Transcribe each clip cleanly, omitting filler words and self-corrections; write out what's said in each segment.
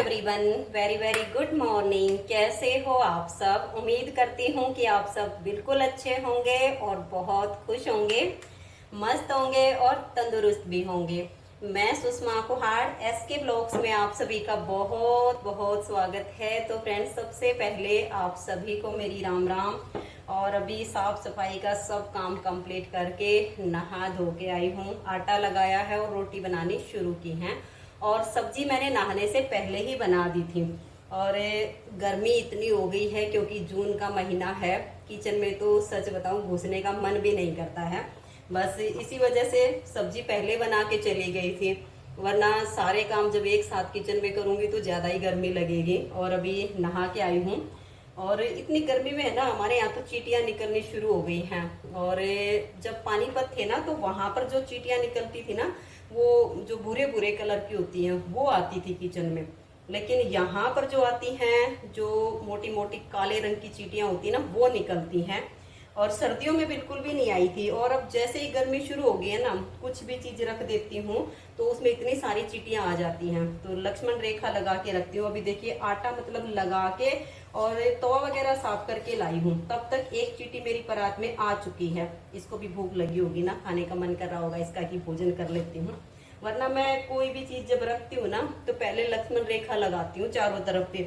Everyone, very very good morning. कैसे हो आप सब? उम्मीद करती हूँ कि आप सब बिल्कुल अच्छे होंगे और बहुत खुश होंगे, मस्त होंगे और तंदुरुस्त भी होंगे। मैं सुषमा कुहाड़, एसके ब्लॉग्स में आप सभी का बहुत बहुत स्वागत है। तो फ्रेंड्स, सबसे पहले आप सभी को मेरी राम राम। और अभी साफ सफाई का सब काम कंप्लीट करके नहा धो के आई हूँ। आटा लगाया है और रोटी बनानी शुरू की है। और सब्जी मैंने नहाने से पहले ही बना दी थी। और गर्मी इतनी हो गई है क्योंकि जून का महीना है, किचन में तो सच बताऊं घुसने का मन भी नहीं करता है। बस इसी वजह से सब्जी पहले बना के चली गई थी, वरना सारे काम जब एक साथ किचन में करूंगी तो ज्यादा ही गर्मी लगेगी। और अभी नहा के आई हूँ और इतनी गर्मी में है ना, हमारे यहाँ तो चींटियां निकलनी शुरू हो गई हैं। और जब पानीपत थे ना तो वहां पर जो चींटियां निकलती थी ना, वो जो भूरे भूरे कलर की होती हैं वो आती थी किचन में। लेकिन यहाँ पर जो आती हैं, जो मोटी मोटी काले रंग की चींटियां होती है ना, वो निकलती हैं। और सर्दियों में बिल्कुल भी नहीं आई थी। और अब जैसे ही गर्मी शुरू हो गई है ना, कुछ भी चीज रख देती हूँ तो उसमें इतनी सारी चींटियां आ जाती हैं। तो लक्ष्मण रेखा लगा के रखती हूँ। अभी देखिए आटा मतलब लगा के और तवा वगैरह साफ करके लाई हूँ, तब तक एक चींटी मेरी परात में आ चुकी है। इसको भी भूख लगी होगी ना, खाने का मन कर रहा होगा इसका कि भोजन कर लेती हूँ। वरना मैं कोई भी चीज जब रखती हूँ ना तो पहले लक्ष्मण रेखा लगाती हूँ चारों तरफ पे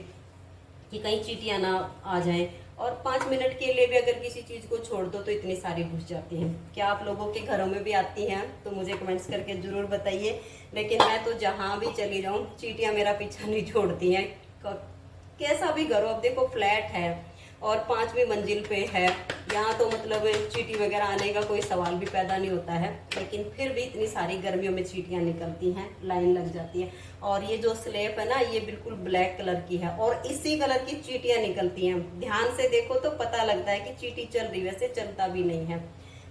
कि कहीं चींटियां ना आ जाएं। और 5 मिनट के लिए भी अगर किसी चीज को छोड़ दो तो इतनी सारी घुस जाती हैं। क्या आप लोगों के घरों में भी आती हैं? तो मुझे कमेंट्स करके जरूर बताइए। लेकिन मैं तो जहां भी चली जाऊं चींटियां मेरा पीछा नहीं छोड़ती हैं, कैसा भी घर हो। अब देखो फ्लैट है और 5वीं मंजिल पे है, यहाँ तो मतलब चींटी वगैरह आने का कोई सवाल भी पैदा नहीं होता है। लेकिन फिर भी इतनी सारी गर्मियों में चींटियां निकलती हैं, लाइन लग जाती है। और ये जो स्लेब है ना, ये बिल्कुल ब्लैक कलर की है और इसी कलर की चींटियां निकलती हैं। ध्यान से देखो तो पता लगता है कि चींटी चल रही, वैसे चलता भी नहीं है।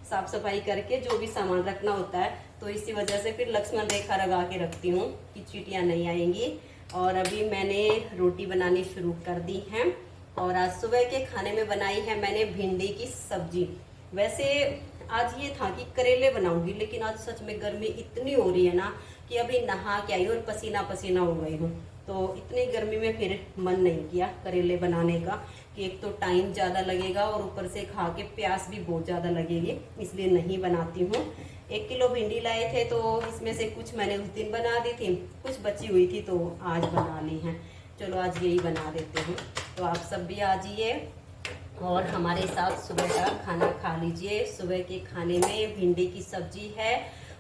साफ सफाई करके जो भी सामान रखना होता है, तो इसी वजह से फिर लक्ष्मण रेखा लगा के रखती हूँ कि चींटियां नहीं आएंगी। और अभी मैंने रोटी बनानी शुरू कर दी है। और आज सुबह के खाने में बनाई है मैंने भिंडी की सब्जी। वैसे आज ये था कि करेले बनाऊंगी, लेकिन आज सच में गर्मी इतनी हो रही है ना कि अभी नहा के आई और पसीना पसीना हो गई हूँ। तो इतनी गर्मी में फिर मन नहीं किया करेले बनाने का कि एक तो टाइम ज़्यादा लगेगा और ऊपर से खा के प्यास भी बहुत ज़्यादा लगेगी, इसलिए नहीं बनाती हूँ। 1 किलो भिंडी लाए थे तो इसमें से कुछ मैंने उस दिन बना दी थी, कुछ बची हुई थी तो आज बना ली हैं। चलो आज यही बना देते हैं। तो आप सब भी आ जाइए और हमारे साथ सुबह का खाना खा लीजिए। सुबह के खाने में भिंडी की सब्जी है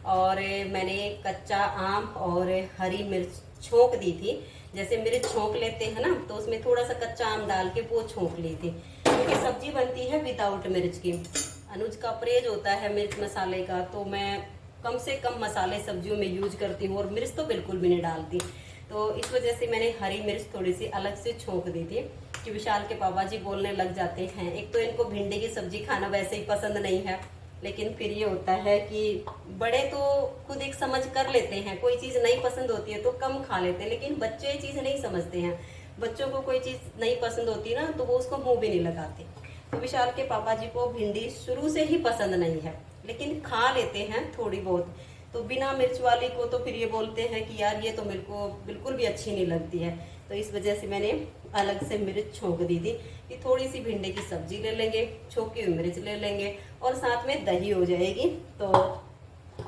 और मैंने कच्चा आम और हरी मिर्च छोंक दी थी। जैसे मिर्च छोंक लेते हैं ना, तो उसमें थोड़ा सा कच्चा आम डाल के वो छोंक ली थी, क्योंकि सब्जी बनती है विदाउट मिर्च की। अनुज का परहेज होता है मिर्च मसाले का, तो मैं कम से कम मसाले सब्जियों में यूज करती हूँ और मिर्च तो बिल्कुल भी नहीं डालती। तो इस वजह से मैंने हरी मिर्च थोड़ी सी अलग से छोंक दी थी कि विशाल के पापा जी बोलने लग जाते हैं। एक तो इनको भिंडी की सब्जी खाना वैसे ही पसंद नहीं है, लेकिन फिर ये होता है कि बड़े तो खुद एक समझ कर लेते हैं, कोई चीज नहीं पसंद होती है तो कम खा लेते हैं। लेकिन बच्चे ये चीज नहीं समझते हैं। बच्चों को कोई चीज नहीं पसंद होती ना तो वो उसको मुंह भी नहीं लगाते। तो विशाल के पापा जी को भिंडी शुरू से ही पसंद नहीं है, लेकिन खा लेते हैं थोड़ी बहुत। तो बिना मिर्च वाली को तो फिर ये बोलते हैं कि यार ये तो मेरे को बिल्कुल भी अच्छी नहीं लगती है। तो इस वजह से मैंने अलग से मिर्च छोंक दी थी कि थोड़ी सी भिंडी की सब्जी ले लेंगे, छोंकी हुई मिर्च ले लेंगे और साथ में दही हो जाएगी, तो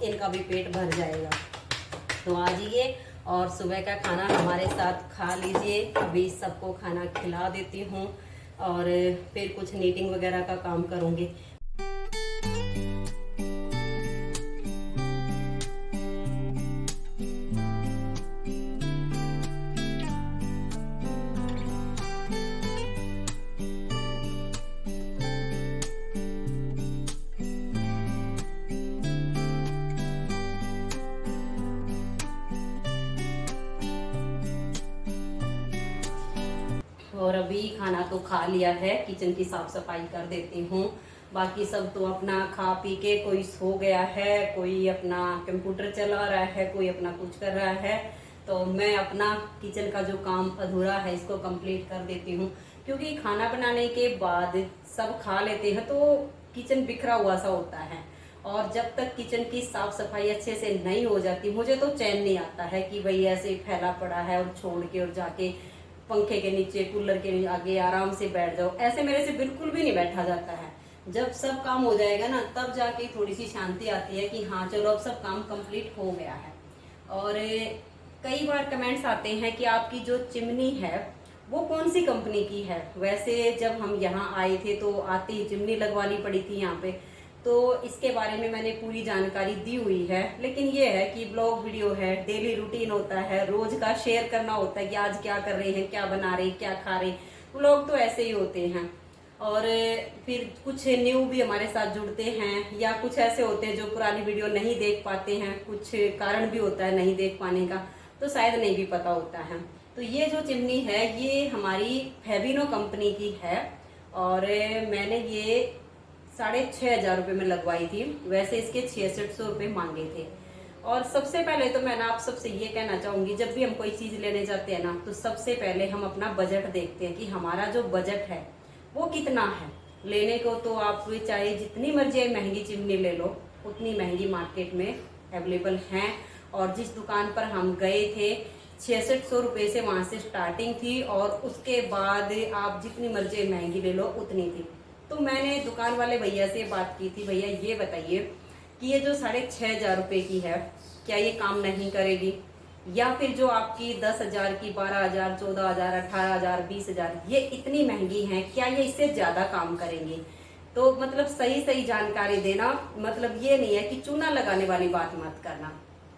इनका भी पेट भर जाएगा। तो आ जाइए और सुबह का खाना हमारे साथ खा लीजिए। अभी सबको खाना खिला देती हूँ और फिर कुछ नीटिंग वगैरह का काम करूँगी। और अभी खाना तो खा लिया है, किचन की साफ सफाई कर देती हूँ। बाकी सब तो अपना खा पी के कोई सो गया है, कोई अपना कंप्यूटर चला रहा है, कोई अपना कुछ कर रहा है। तो मैं अपना किचन का जो काम अधूरा है इसको कंप्लीट कर देती हूँ, क्योंकि खाना बनाने के बाद सब खा लेते हैं तो किचन बिखरा हुआ सा होता है और जब तक किचन की साफ सफाई अच्छे से नहीं हो जाती, मुझे तो चैन नहीं आता है कि भाई ऐसे ही फैला पड़ा है और छोड़ के और जाके पंखे के नीचे कूलर के आगे आराम से बैठ जाओ, ऐसे मेरे से बिल्कुल भी नहीं बैठा जाता है। जब सब काम हो जाएगा ना, तब जाके थोड़ी सी शांति आती है कि हाँ चलो अब सब काम कंप्लीट हो गया है। और कई बार कमेंट्स आते हैं कि आपकी जो चिमनी है वो कौन सी कंपनी की है। वैसे जब हम यहाँ आए थे तो आते ही चिमनी लगवानी पड़ी थी यहाँ पे, तो इसके बारे में मैंने पूरी जानकारी दी हुई है। लेकिन ये है कि ब्लॉग वीडियो है, डेली रूटीन होता है, रोज का शेयर करना होता है कि आज क्या कर रहे हैं, क्या बना रहे, क्या खा रहे। ब्लॉग तो ऐसे ही होते हैं। और फिर कुछ न्यू भी हमारे साथ जुड़ते हैं, या कुछ ऐसे होते हैं जो पुरानी वीडियो नहीं देख पाते हैं, कुछ कारण भी होता है नहीं देख पाने का, तो शायद नहीं भी पता होता है। तो ये जो चिमनी है ये हमारी फेबिनो कंपनी की है, और मैंने ये 6,500 रुपये में लगवाई थी। वैसे इसके 6600 रुपये मांगे थे। और सबसे पहले तो मैं ना आप सबसे ये कहना चाहूंगी, जब भी हम कोई चीज लेने जाते हैं ना, तो सबसे पहले हम अपना बजट देखते हैं कि हमारा जो बजट है वो कितना है। लेने को तो आप चाहे जितनी मर्जी महंगी चिमनी ले लो, उतनी महंगी मार्केट में अवेलेबल हैं। और जिस दुकान पर हम गए थे 6600 रुपये से वहां से स्टार्टिंग थी, और उसके बाद आप जितनी मर्जी महंगी ले लो उतनी थी। तो मैंने दुकान वाले भैया से बात की थी, भैया ये बताइए कि ये जो 6,500 रुपये की है, क्या ये काम नहीं करेगी, या फिर जो आपकी 10,000 की 12,000, 14,000, 18,000, 20,000 ये इतनी महंगी हैं, क्या ये इससे ज्यादा काम करेंगी। तो मतलब सही सही जानकारी देना, मतलब ये नहीं है कि चूना लगाने वाली बात मत करना।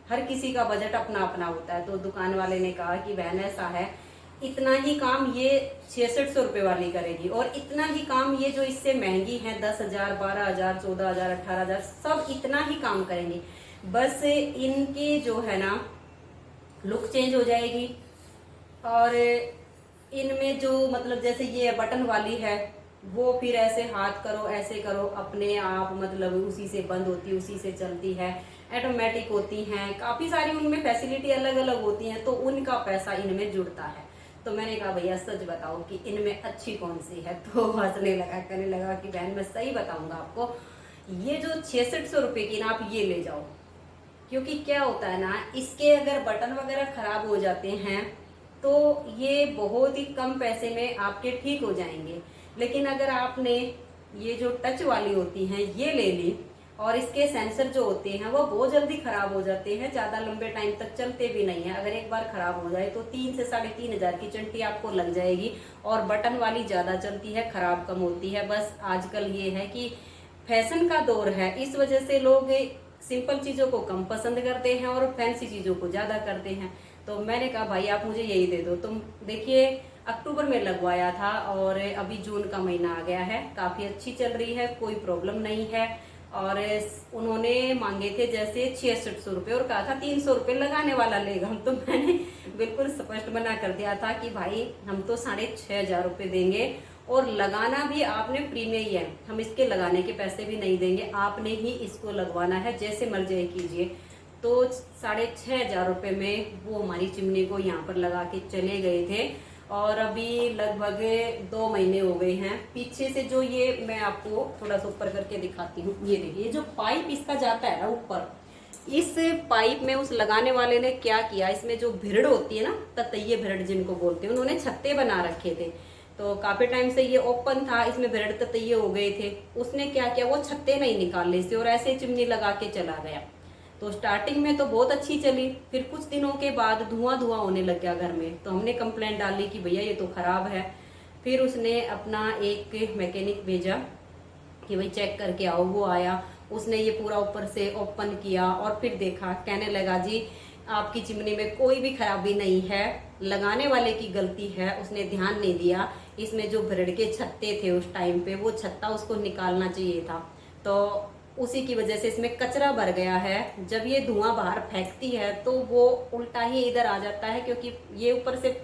हर किसी का बजट अपना अपना होता है। तो दुकान वाले ने कहा कि बहन ऐसा है, इतना ही काम ये 6600 रुपये वाली करेगी, और इतना ही काम ये जो इससे महंगी है 10,000, 12,000, 14,000, 18,000 सब इतना ही काम करेंगी। बस इनकी जो है ना लुक चेंज हो जाएगी। और इनमें जो मतलब जैसे ये बटन वाली है, वो फिर ऐसे हाथ करो ऐसे करो अपने आप, मतलब उसी से बंद होती है, उसी से चलती है, ऑटोमेटिक होती हैं, काफी सारी उनमें फैसिलिटी अलग अलग होती हैं, तो उनका पैसा इनमें जुड़ता है। तो मैंने कहा भैया सच बताओ कि इनमें अच्छी कौन सी है। तो हंसने लगा, कहने लगा कि बहन मैं सही बताऊंगा आपको, ये जो 6600 रुपये की ना आप ये ले जाओ। क्योंकि क्या होता है ना, इसके अगर बटन वगैरह खराब हो जाते हैं तो ये बहुत ही कम पैसे में आपके ठीक हो जाएंगे। लेकिन अगर आपने ये जो टच वाली होती हैं ये ले ली, और इसके सेंसर जो होते हैं वो बहुत जल्दी खराब हो जाते हैं, ज्यादा लंबे टाइम तक चलते भी नहीं है। अगर एक बार खराब हो जाए तो 3 से 3,500 की चंटी आपको लग जाएगी। और बटन वाली ज्यादा चलती है, खराब कम होती है। बस आजकल ये है कि फैशन का दौर है, इस वजह से लोग सिंपल चीजों को कम पसंद करते हैं और फैंसी चीजों को ज्यादा करते हैं। तो मैंने कहा भाई आप मुझे यही दे दो। तुम देखिए अक्टूबर में लगवाया था और अभी जून का महीना आ गया है, काफी अच्छी चल रही है, कोई प्रॉब्लम नहीं है। और उन्होंने मांगे थे जैसे 6600 रुपये और कहा था 300 रुपये लगाने वाला लेगा। तो मैंने बिल्कुल स्पष्ट मना कर दिया था कि भाई हम तो 6,500 रुपये देंगे, और लगाना भी आपने फ्री में ही है, हम इसके लगाने के पैसे भी नहीं देंगे, आपने ही इसको लगवाना है, जैसे मर्जी कीजिए। तो 6,500 रुपये में वो हमारी चिमनी को यहाँ पर लगा के चले गए थे। और अभी लगभग 2 महीने हो गए हैं। पीछे से जो ये मैं आपको थोड़ा सा ऊपर करके दिखाती हूँ, ये देखिए जो पाइप इसका जाता है ना ऊपर, इस पाइप में उस लगाने वाले ने क्या किया, इसमें जो भिरड़ होती है ना, ततैये भिरड़ जिनको बोलते हैं, उन्होंने छत्ते बना रखे थे। तो काफी टाइम से ये ओपन था, इसमें भिरड़ ततैये हो गए थे। उसने क्या किया, वो छत्ते नहीं निकाले से और ऐसे चिमनी लगा के चला गया। तो स्टार्टिंग में तो बहुत अच्छी चली, फिर कुछ दिनों के बाद धुआं धुआं होने लग गया घर में। तो हमने कंप्लेंट डाली कि भैया ये तो खराब है। फिर उसने अपना एक मैकेनिक भेजा कि भाई चेक करके आओ। वो आया, उसने ये पूरा ऊपर से ओपन किया और फिर देखा, कहने लगा जी आपकी चिमनी में कोई भी खराबी नहीं है, लगाने वाले की गलती है, उसने ध्यान नहीं दिया। इसमें जो भिरड़ के छत्ते थे उस टाइम पे, वो छत्ता उसको निकालना चाहिए था, तो उसी की वजह से इसमें कचरा भर गया है। जब ये धुआं बाहर फेंकती है तो वो उल्टा ही इधर आ जाता है, क्योंकि ये ऊपर से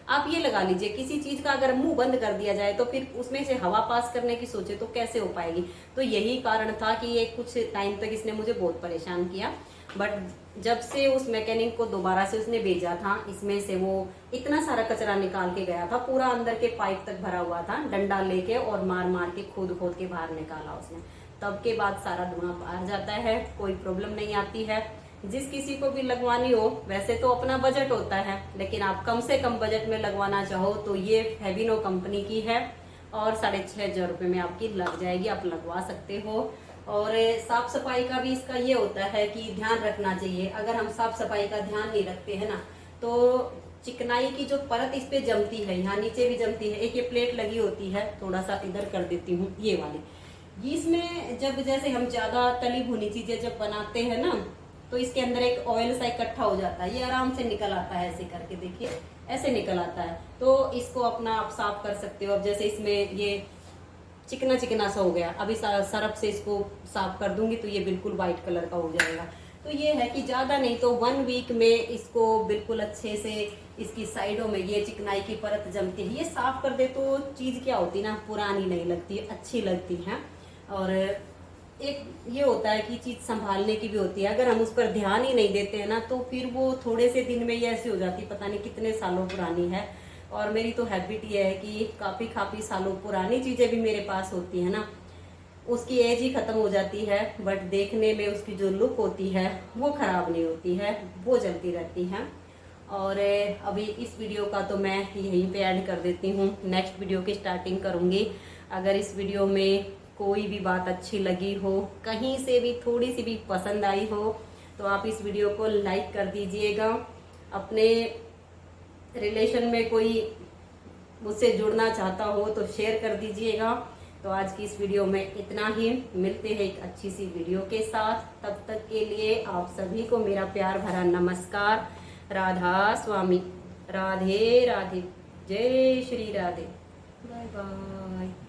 आप ये लगा लीजिए, किसी चीज का अगर मुंह बंद कर दिया जाए तो फिर उसमें से हवा पास करने की सोचे तो कैसे हो पाएगी। तो यही कारण था कि ये कुछ टाइम तक इसने मुझे बहुत परेशान किया। बट जब से उस मैकेनिक को दोबारा से उसने भेजा था, इसमें से वो इतना सारा कचरा निकाल के गया था, पूरा अंदर के पाइप तक भरा हुआ था, डंडा लेके और मार मार के खोद खोद के बाहर निकाला उसने। तब के बाद सारा धुआं बाहर जाता है, कोई प्रॉब्लम नहीं आती है। जिस किसी को भी लगवानी हो, वैसे तो अपना बजट होता है, लेकिन आप कम से कम बजट में लगवाना चाहो तो ये फेविनो कंपनी की है और 6,500 रुपये में आपकी लग जाएगी, आप लगवा सकते हो। और साफ सफाई का भी इसका ये होता है कि ध्यान रखना चाहिए। अगर हम साफ सफाई का ध्यान नहीं रखते हैं ना, तो चिकनाई की जो परत इस पे जमती है, यहाँ नीचे भी जमती है। एक ये प्लेट लगी होती है, थोड़ा सा इधर कर देती हूँ, ये वाली। इसमें जब जैसे हम ज्यादा तली भुनी चीजें जब बनाते हैं ना, तो इसके अंदर एक ऑयल सा इकट्ठा हो जाता है, ये आराम से निकल आता है। ऐसे करके देखिए, ऐसे निकल आता है। तो इसको अपना आप साफ कर सकते हो। अब जैसे इसमें ये चिकना चिकना सा हो गया, अभी सरफ से इसको साफ कर दूंगी तो ये बिल्कुल व्हाइट कलर का हो जाएगा। तो ये है कि ज्यादा नहीं तो 1 वीक में इसको बिल्कुल अच्छे से इसकी साइडों में ये चिकनाई की परत जमती है। ये साफ कर दे तो चीज क्या होती है ना, पुरानी नहीं लगती, अच्छी लगती है। और एक ये होता है कि चीज संभालने की भी होती है। अगर हम उस पर ध्यान ही नहीं देते हैं ना, तो फिर वो थोड़े से दिन में ही ऐसी हो जाती है, पता नहीं कितने सालों पुरानी है। और मेरी तो हैबिट ये है कि काफी सालों पुरानी चीजें भी मेरे पास होती है ना, उसकी एज ही खत्म हो जाती है, बट देखने में उसकी जो लुक होती है वो खराब नहीं होती है, वो चलती रहती है। और अभी इस वीडियो का तो मैं यहीं पे ऐड कर देती हूँ, नेक्स्ट वीडियो की स्टार्टिंग करूँगी। अगर इस वीडियो में कोई भी बात अच्छी लगी हो, कहीं से भी थोड़ी सी भी पसंद आई हो, तो आप इस वीडियो को लाइक कर दीजिएगा। अपने रिलेशन में कोई मुझसे जुड़ना चाहता हो तो शेयर कर दीजिएगा। तो आज की इस वीडियो में इतना ही, मिलते हैं एक अच्छी सी वीडियो के साथ। तब तक के लिए आप सभी को मेरा प्यार भरा नमस्कार। राधा स्वामी, राधे राधे, जय श्री राधे, बाय बाय।